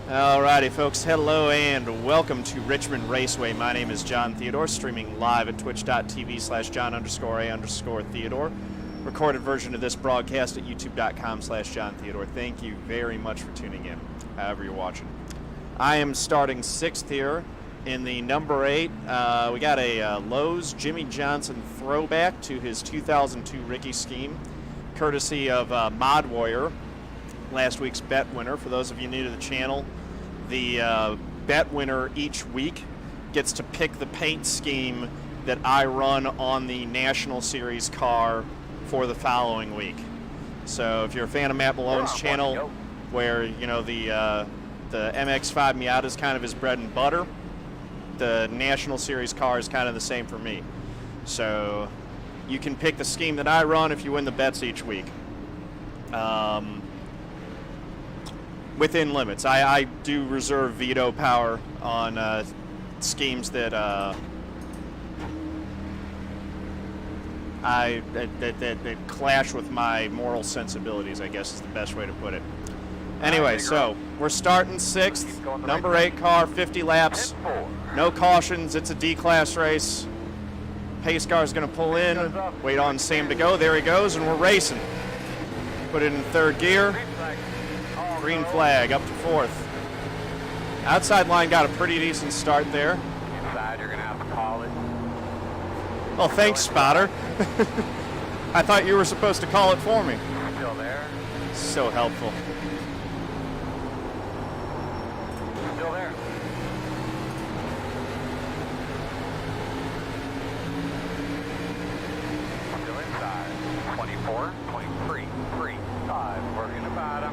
Alrighty, folks, hello and welcome to Richmond Raceway. My name is John Theodore, streaming live at twitch.tv/John_A_Theodore. Recorded version of this broadcast at youtube.com/John Theodore. Thank you very much for tuning in, however you're watching. I am starting 6th here in the number 8. We got a Lowe's Jimmy Johnson throwback to his 2002 Ricky scheme, courtesy of Mod Warrior, last week's bet winner. For those of you new to the channel, the bet winner each week gets to pick the paint scheme that I run on the National Series car for the following week. So if you're a fan of Matt Malone's channel, where the MX-5 Miata is kind of his bread and butter, the National Series car is kind of the same for me. So you can pick the scheme that I run if you win the bets each week. Within limits. I do reserve veto power on schemes that that clash with my moral sensibilities, I guess is the best way to put it. Anyway, so we're starting 6th, number 8 car, 50 laps, no cautions, it's a D-class race. Pace car is going to pull in, wait on Sam to go, there he goes, and we're racing. Put it in 3rd gear. Green flag up to 4th. Outside line got a pretty decent start there. Inside, you're gonna have to call it. Well, thanks, spotter. I thought you were supposed to call it for me. Still there. So helpful. Still there. Still inside. 24, 23, 3, 5. Working the bottom.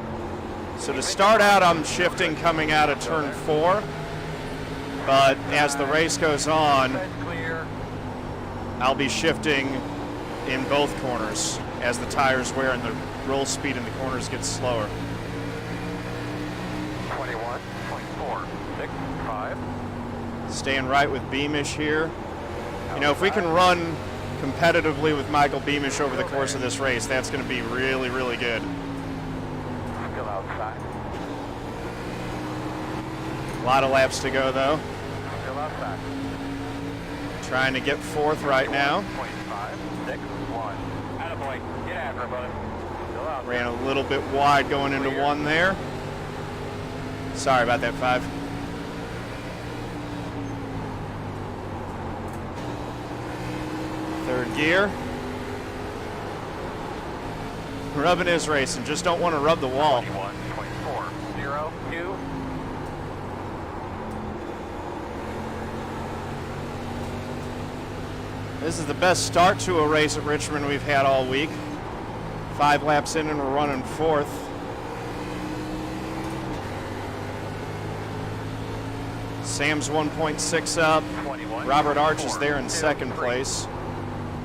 So to start out, I'm shifting coming out of turn 4, but as the race goes on, I'll be shifting in both corners as the tires wear and the roll speed in the corners gets slower. 21, 24, 6, 5. Staying right with Beamish here. You know, if we can run competitively with Michael Beamish over the course of this race, that's going to be really, really good. Still outside. A lot of laps to go, though. Still outside. Trying to get 4th right now. 25, 6, 1. Attaboy. Get after her, buddy. Still out. Ran a little bit wide going into 1 there. Sorry about that, 5. Third gear. Rubbing is racing. Just don't want to rub the wall. 21, 24, 0, 2. This is the best start to a race at Richmond we've had all week. 5 laps in and we're running 4th. Sam's 1.6 up. 21, Robert Arch is there in 2nd place.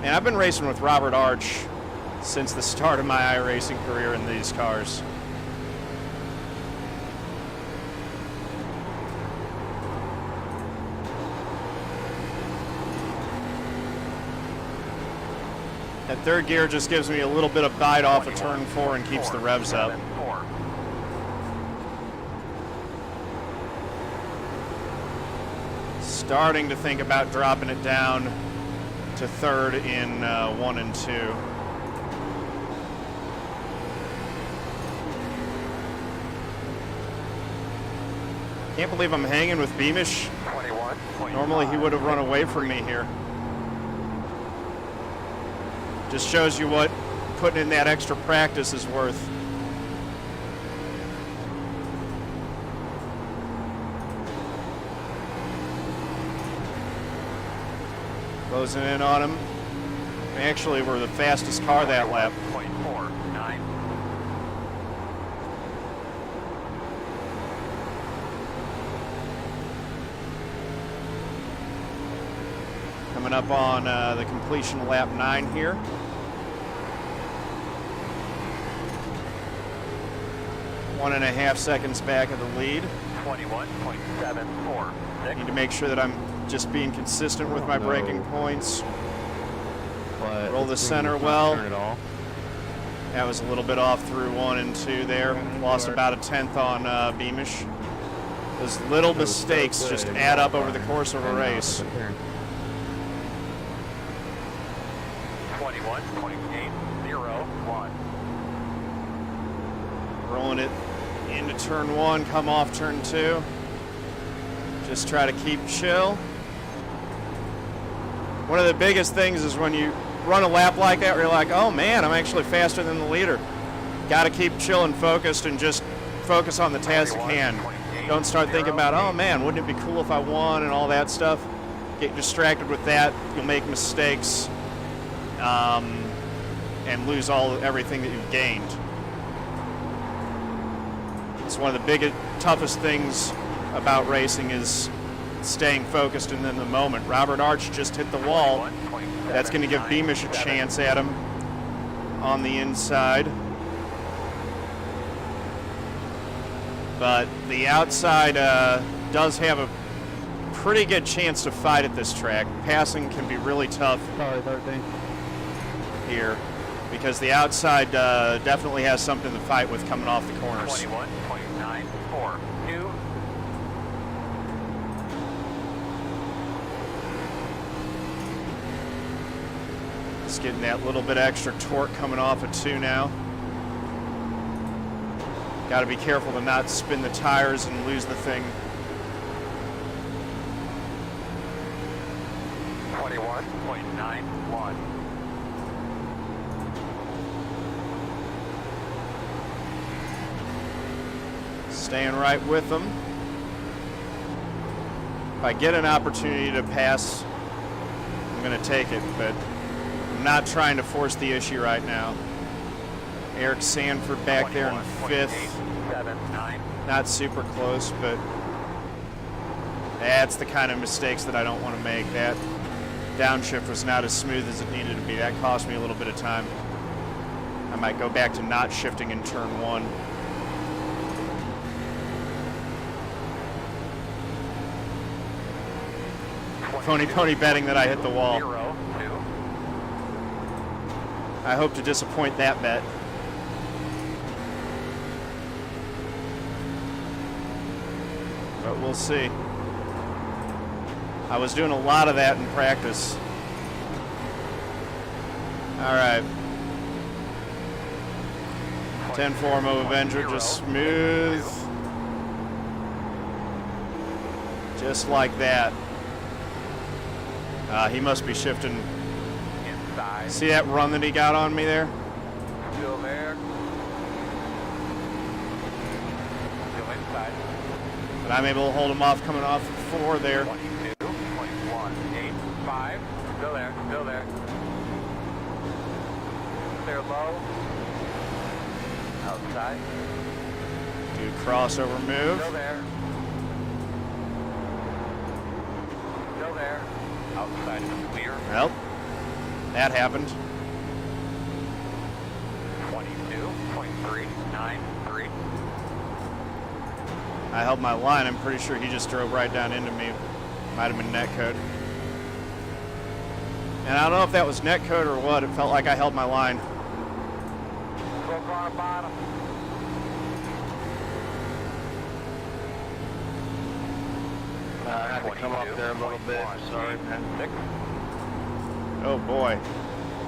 And I've been racing with Robert Arch since the start of my iRacing career in these cars. That 3rd gear just gives me a little bit of bite off of turn 4 and keeps the revs up. 4. Starting to think about dropping it down to 3rd in 1 and 2. Can't believe I'm hanging with Beamish. 21, Normally he would have run away from me here. Just shows you what putting in that extra practice is worth. Closing in on him. We actually were the fastest car that lap. 0.4, 9. Coming up on the completion of lap 9 here. One and a half seconds back of the lead. 21.74. Need to make sure that I'm just being consistent with my braking points. Roll the center well. That was a little bit off through 1 and 2 there. Lost about a tenth on Beamish. Those little mistakes just add up over the course of a race. 21.801. Rolling it into turn 1, come off turn 2. Just try to keep chill. One of the biggest things is when you run a lap like that where you're like, oh man, I'm actually faster than the leader. Got to keep chill and focused and just focus on the task at hand. Don't start thinking about, oh man, wouldn't it be cool if I won and all that stuff. Get distracted with that. You'll make mistakes and lose everything that you've gained. It's one of the biggest, toughest things about racing is staying focused and in the moment. Robert Arch just hit the wall. That's going to give Beamish a chance at him on the inside. But the outside does have a pretty good chance to fight at this track. Passing can be really tough here because the outside definitely has something to fight with coming off the corners. 21.942. Just getting that little bit extra torque coming off at 2 now. Got to be careful to not spin the tires and lose the thing. 21.91. Staying right with them. If I get an opportunity to pass, I'm going to take it, but I'm not trying to force the issue right now. Eric Sanford back there in 5th. Not super close, but that's the kind of mistakes that I don't want to make. That downshift was not as smooth as it needed to be. That cost me a little bit of time. I might go back to not shifting in turn 1. Pony betting that I hit the wall. I hope to disappoint that bet. But we'll see. I was doing a lot of that in practice. All right. 10-4 Mo Avenger, just smooth. Just like that. He must be shifting. Inside. See that run that he got on me there? Still there. Still inside. But I'm able to hold him off coming off 4 there. 22.185. Still there. Still there. Clear low. Outside. Do crossover move. Still there. Still there. Outside is clear. Well, that happened. 22.393. I held my line. I'm pretty sure he just drove right down into me. Might have been netcode. And I don't know if that was netcode or what. It felt like I held my line. Go car bottom. I had to come up there a little bit. Sorry, man. Oh boy.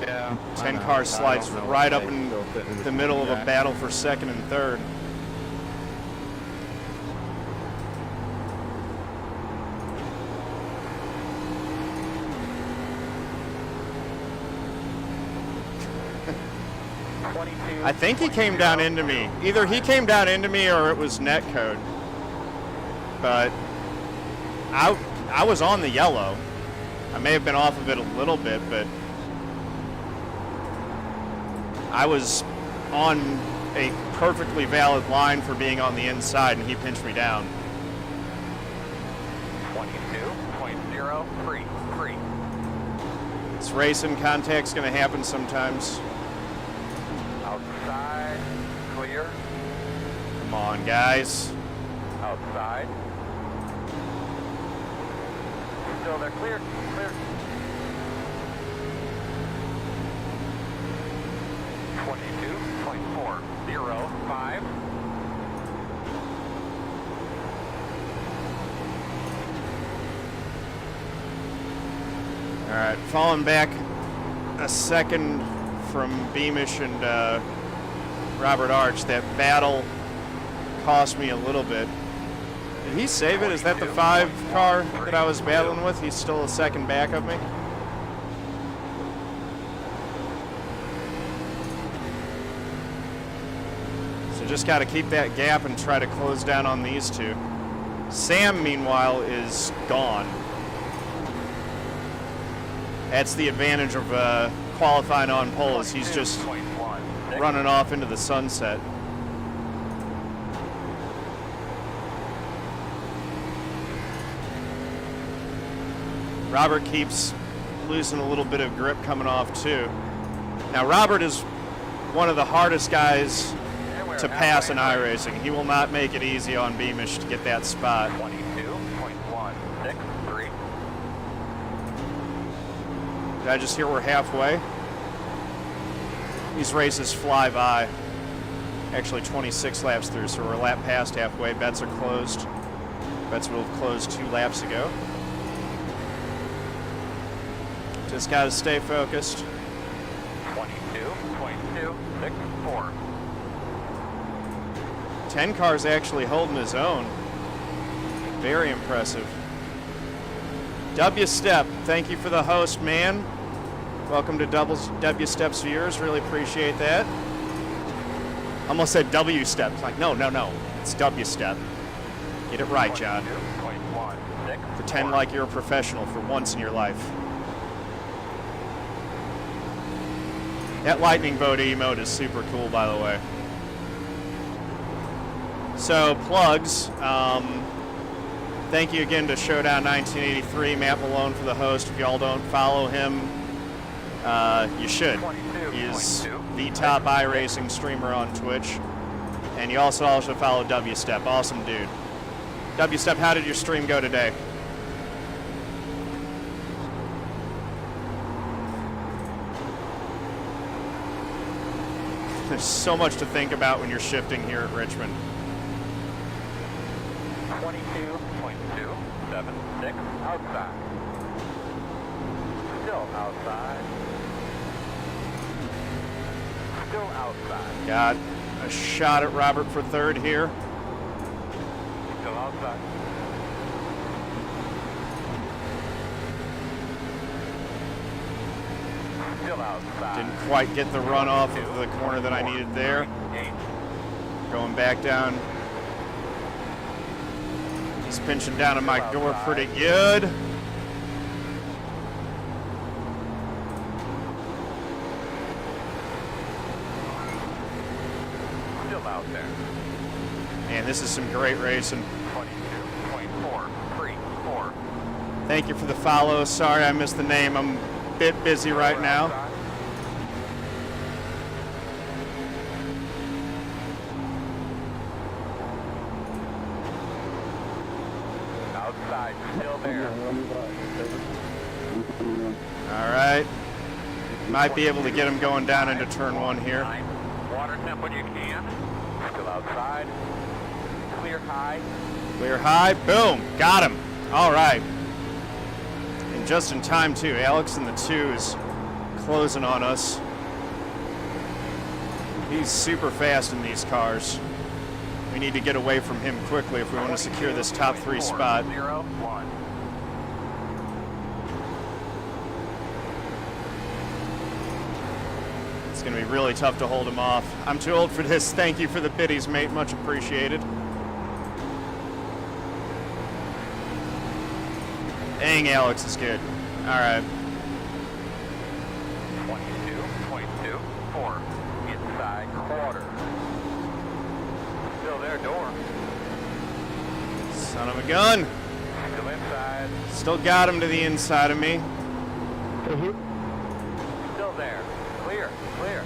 Yeah. 10 car slides right up in the middle of a battle for 2nd and 3rd. I think he came down into me. Either he came down into me or it was netcode. But I was on the yellow. I may have been off of it a little bit, but I was on a perfectly valid line for being on the inside, and he pinched me down. 22.033. It's racing. Contact's going to happen sometimes. Outside. Clear. Come on, guys. Outside. Still there. Clear. Clear. 22.405. right, falling back a second from Beamish and Robert Arch. That battle cost me a little bit. Did he save it? Is that the 5 car that I was battling with? He's still a second back of me? So just got to keep that gap and try to close down on these two. Sam, meanwhile, is gone. That's the advantage of qualifying on pole, is he's just running off into the sunset. Robert keeps losing a little bit of grip coming off too. Now Robert is one of the hardest guys to pass in iRacing. He will not make it easy on Beamish to get that spot. 22.163. Did I just hear we're halfway? These races fly by. Actually 26 laps through, so we're a lap past halfway. Bets are closed. Bets will have closed 2 laps ago. Just got to stay focused. 22.264. 10 cars actually holding his own. Very impressive. W Step, thank you for the host, man. Welcome to W Step's viewers. Really appreciate that. Almost said W Step. It's like, no. It's W Step. Get it right, John. Pretend like you're a professional for once in your life. That lightning bolt emote is super cool, by the way. So, plugs. Thank you again to Showdown 1983, Matt Malone for the host. If y'all don't follow him, you should. He is the top iRacing streamer on Twitch. And you also follow W Step. Awesome dude. W Step, how did your stream go today? There's so much to think about when you're shifting here at Richmond. 22.276 outside. Still outside. Still outside. Got a shot at Robert for third here. Still outside. Still outside. Didn't quite get the run off of the corner that I needed there. Going back down. He's pinching down on my door pretty good. Still out there. Man, this is some great racing. 22.434. Thank you for the follow. Sorry I missed the name. I'm a bit busy right now. Outside, still there. All right. Might be able to get him going down into turn 1 here. Water temp when you can. Still outside. Clear high. Clear high. Boom. Got him. All right. And just in time, too. Alex in the 2 is closing on us. He's super fast in these cars. We need to get away from him quickly if we want to secure this top 3 spot. 0-1. It's going to be really tough to hold him off. I'm too old for this. Thank you for the biddies, mate. Much appreciated. Dang, Alex is good. All right. 22.24. Inside quarter. Still there, door. Son of a gun. Still inside. Still got him to the inside of me. Still there. Clear. Clear.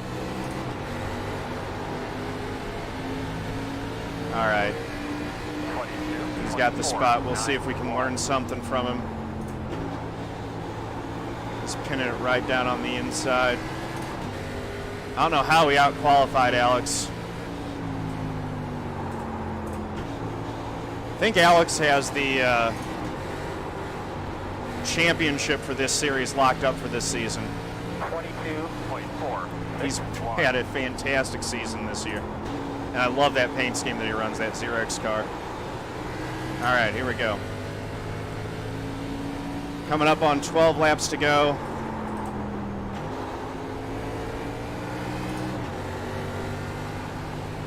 All right. 22. He's got the spot. We'll see if we can learn something from him. He's pinning it right down on the inside. I don't know how we out-qualified Alex. I think Alex has the championship for this series locked up for this season. 22.4. He's had a fantastic season this year. And I love that paint scheme that he runs, that Xerox car. All right, here we go. Coming up on 12 laps to go.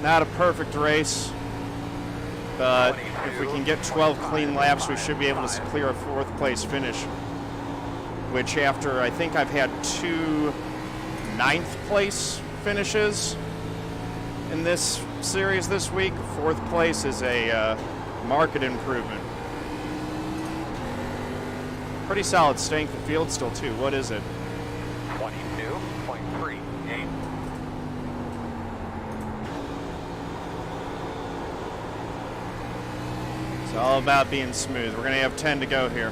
Not a perfect race, but if we can get 12 clean laps, we should be able to clear a 4th place finish, which after I think I've had 2 9th place finishes in this series this week, 4th place is a market improvement. Pretty solid strength of field still too. What is it? 22.38. It's all about being smooth. We're going to have 10 to go here.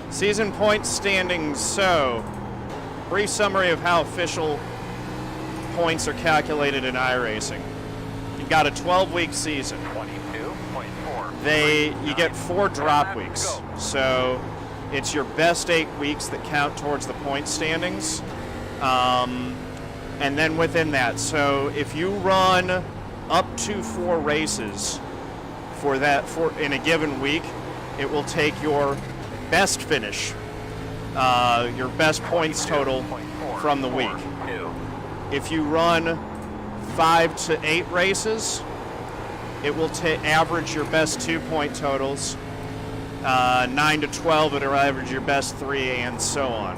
Season points standings. So, brief summary of how official points are calculated in iRacing. You've got a 12-week season. 22.4. You get 4 drop weeks. So, it's your best 8 weeks that count towards the point standings. And then within that, so if you run up to 4 races in a given week, it will take your best finish, your best points total from the week. If you run 5 to 8 races, it will average your best 2-point totals. 9 to 12, it'll average your best 3, and so on.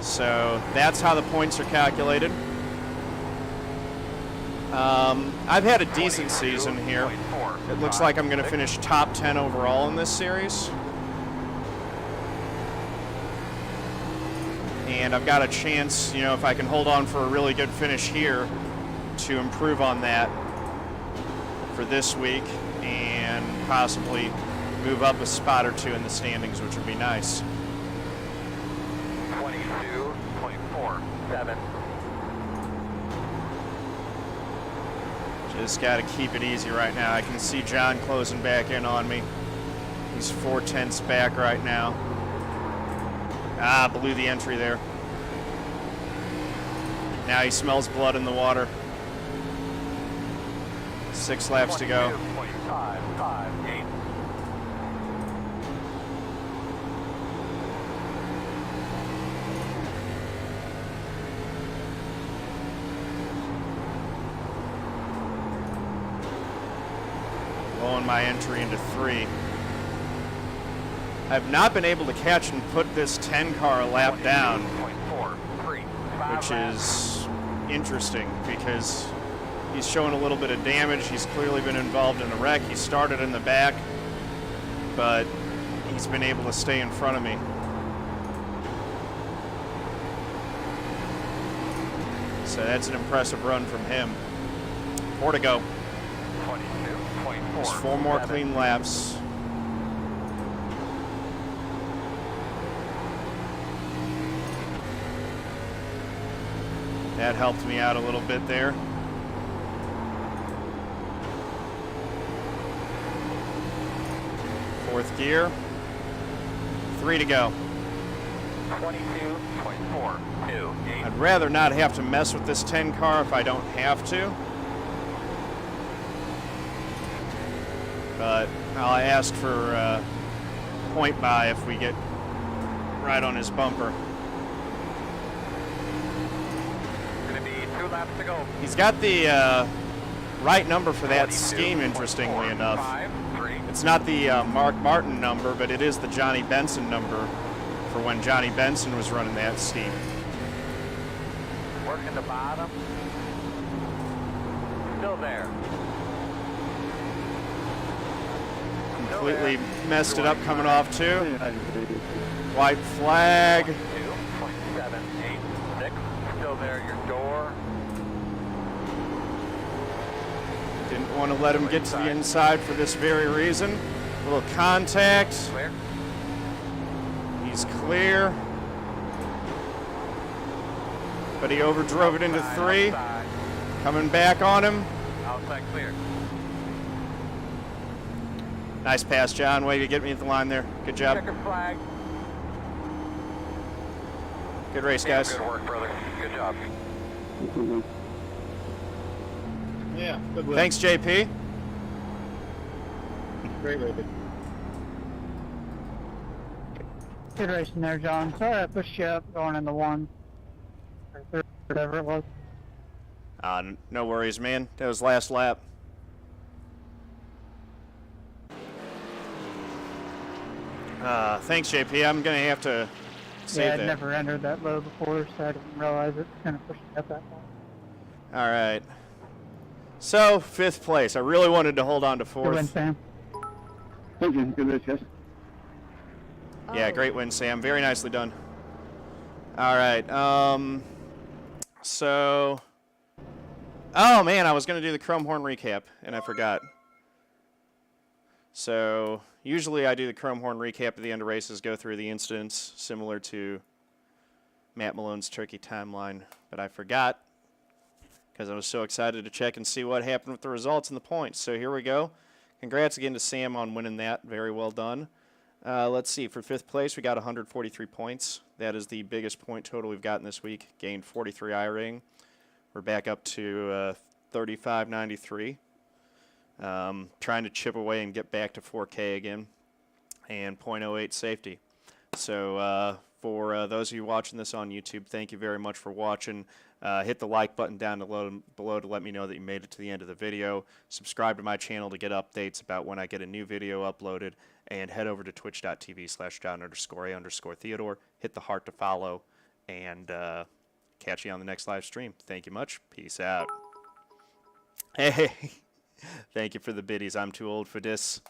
So that's how the points are calculated. I've had a decent season here. It looks like I'm going to finish top 10 overall in this series. And I've got a chance, you know, if I can hold on for a really good finish here, to improve on that for this week and possibly move up a spot or 2 in the standings, which would be nice. 22.47. Just got to keep it easy right now. I can see John closing back in on me. He's 4/10 back right now. Blew the entry there. Now he smells blood in the water. 6 laps to go. 22.558. Blowing my entry into 3. I've not been able to catch and put this 10 car a lap down, which is interesting because he's showing a little bit of damage. He's clearly been involved in a wreck. He started in the back, but he's been able to stay in front of me. So that's an impressive run from him. 4 to go. 22.4. There's 4 more clean laps. That helped me out a little bit there. Fourth gear. 3 to go. 22.428. I'd rather not have to mess with this 10 car if I don't have to. But I'll ask for point buy if we get right on his bumper. Gonna be 2 laps to go. He's got the right number for that scheme, interestingly enough. 5-3. It's not the Mark Martin number, but it is the Johnny Benson number for when Johnny Benson was running that scheme. Working the bottom. Still there. Completely messed it up coming off too. White flag. 2.786. Still there, your door. Didn't want to let him get to the inside for this very reason. A little contact. Clear. He's clear. But he overdrove it into 3. Outside. Coming back on him. Outside clear. Nice pass, John. Way to get me at the line there. Good job. Checker flag. Good race, Yeah, guys. good work, brother. Good job. Yeah, good win. Thanks, JP. Great race. Good racing there, John. Sorry I pushed you up going in the 1 or 3, whatever it was. No worries, man. That was last lap. Thanks, JP. I'm going to have to save Yeah, that. I'd never entered that low before, so I didn't realize it was going to push me up that far. All right. So, 5th place. I really wanted to hold on to Good win, 4th. Sam. Thank you. Good race, guys. Yeah, great win, Sam. Very nicely done. All right. So, oh man, I was going to do the Chrome Horn recap, and I forgot. So, usually I do the Chrome Horn recap at the end of races, go through the incidents, similar to Matt Malone's Turkey timeline, but I forgot because I was so excited to check and see what happened with the results and the points. So here we go. Congrats again to Sam on winning that. Very well done. Let's see. For 5th place, we got 143 points. That is the biggest point total we've gotten this week. Gained 43 iRating. We're back up to 35.93. Trying to chip away and get back to 4K again. And .08 safety. So for those of you watching this on YouTube, thank you very much for watching. Hit the like button down below to let me know that you made it to the end of the video. Subscribe to my channel to get updates about when I get a new video uploaded. And head over to twitch.tv/John_A_Theodore. Hit the heart to follow. And catch you on the next live stream. Thank you much. Peace out. Hey, thank you for the biddies. I'm too old for this.